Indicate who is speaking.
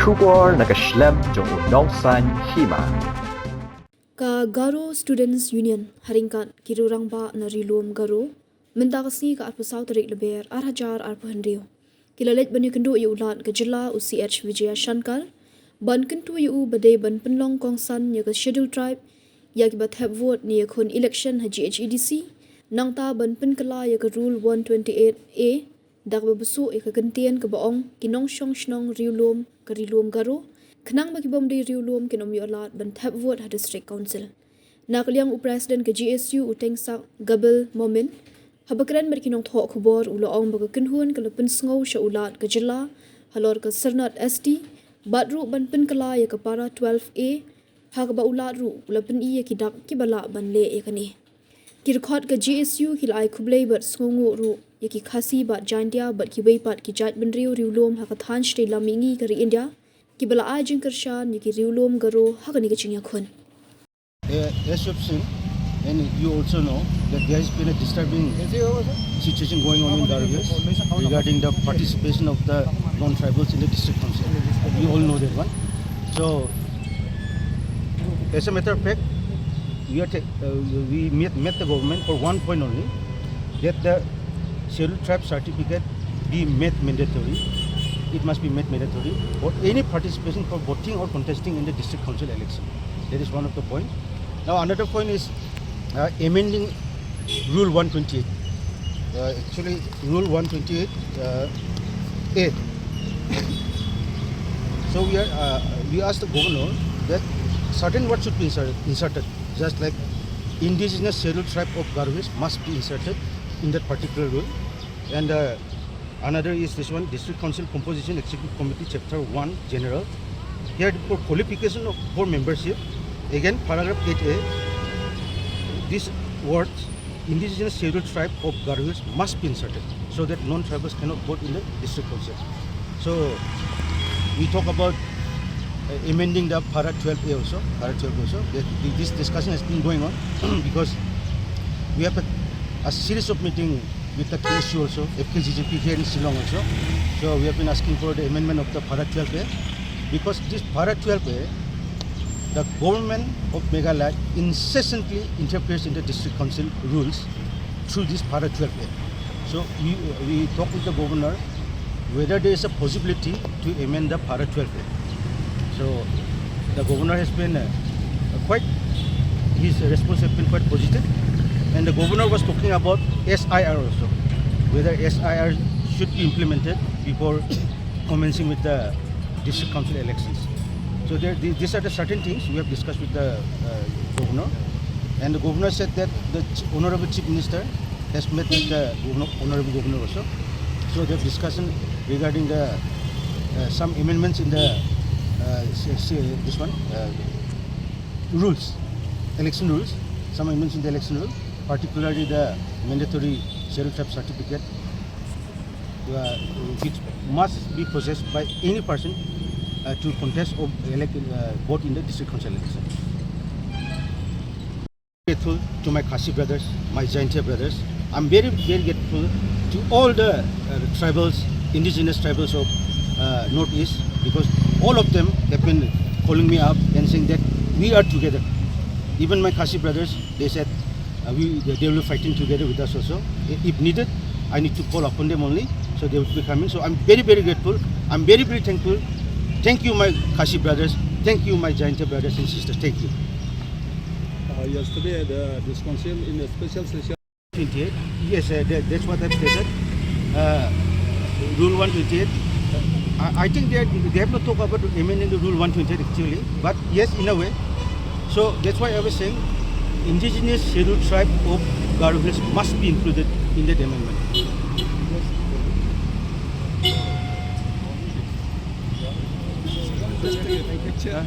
Speaker 1: Shubor nakaslem jong unongsan Hima.
Speaker 2: Ka Garo Students Union haringkan kirurangba na rilum Garo mentakasi ka arpusau tarik leber arhajar arpuhendrio. Kilalet banyu kendu yu ulat ke Jylla UCH Vijaya Shankar ban kentu yu badai ban penlong kongsan ya ke schedule tribe ya ki bat have vote ni yakun election ha GHEDC nangta ban Pynkylla ya ke rule 128A dak babusu ya ke gentian ke baong kinong shong shnong rilum ke rilum Garo kenang bagi bom di riulum kinom yu alat ban tap vote ha district council. Nak liang u president ke GSU uteng sak gabel momen habakran berkinong thok khubor ulo ong baga kenhun ke lepin sngau sha ulat ke Jylla Halor ke Sernat ST badru ban Pynkylla ya ke para 12A ha ke ba ulat ru lepin i ya ki dak ki bala ban le ya kani. Kirkhot ke GSU hilai khublei bat sngongu ru ya ki khasi bat jantia bat ki weipat ki jat ban riulum ha ka than shte lamingi ke ri India Kibala ajing kershan yaki riulum Garo hakani kecinya kun.
Speaker 3: As you've seen, and you also know that there has been a disturbing situation going on in Darvish regarding the participation of the non-tribals in the district council. You all know that one. So, as a matter of fact, we met the government for one point only, that the scheduled tribe certificate be made mandatory. It must be made mandatory for any participation for voting or contesting in the district council election. That is one of the points. Now another point is amending Rule 128. Actually, Rule 128 A. So we asked the governor that certain words should be inserted, just like indigenous scheduled tribe of Garvis must be inserted in that particular rule, and another is this one, District Council Composition Executive Committee Chapter 1 General. Here for qualification for membership, again paragraph 8A, these words, indigenous scheduled tribe of Garvis must be inserted so that non-tribals cannot vote in the District Council. So we talk about amending the para 12A also. This discussion has been going on because we have a series of meetings with the KSU also, FKGJP here in Shillong also. So we have been asking for the amendment of the Para 12A because this Para 12A, the government of Meghalaya incessantly interferes in the district council rules through this Para 12A. So we talked with the governor whether there is a possibility to amend the Para 12A. So the governor has been his response has been quite positive. And the governor was talking about SIR also, whether SIR should be implemented before commencing with the district council elections. So these are the certain things we have discussed with the governor, and the governor said that the honorable chief minister has met with the honorable governor also. So they have discussion regarding the some amendments in the rules, election rules, some amendments in the election rules. Particularly the mandatory scheduled tribe certificate, which must be possessed by any person to contest or vote in the district council election. Grateful to my Khasi brothers, my Jaintia brothers. I'm very, very grateful to all the tribals, indigenous tribals of Northeast, because all of them have been calling me up and saying that we are together. Even my Khasi brothers, they said, they will be fighting together with us also. If needed, I need to call upon them only, so they will be coming. So I'm very, very grateful. I'm very, very thankful. Thank you, my Khasi brothers. Thank you, my Jaintia brothers and sisters. Thank you.
Speaker 4: Yesterday, this council in a special session.
Speaker 3: 28. Yes, that's what I've stated. Rule 128. I think they have not talked about amending the Rule 128 actually, but yes, in a way. So that's why I was saying, indigenous scheduled tribe of Garo Hills must be included in that amendment.
Speaker 4: Thank you, Chair.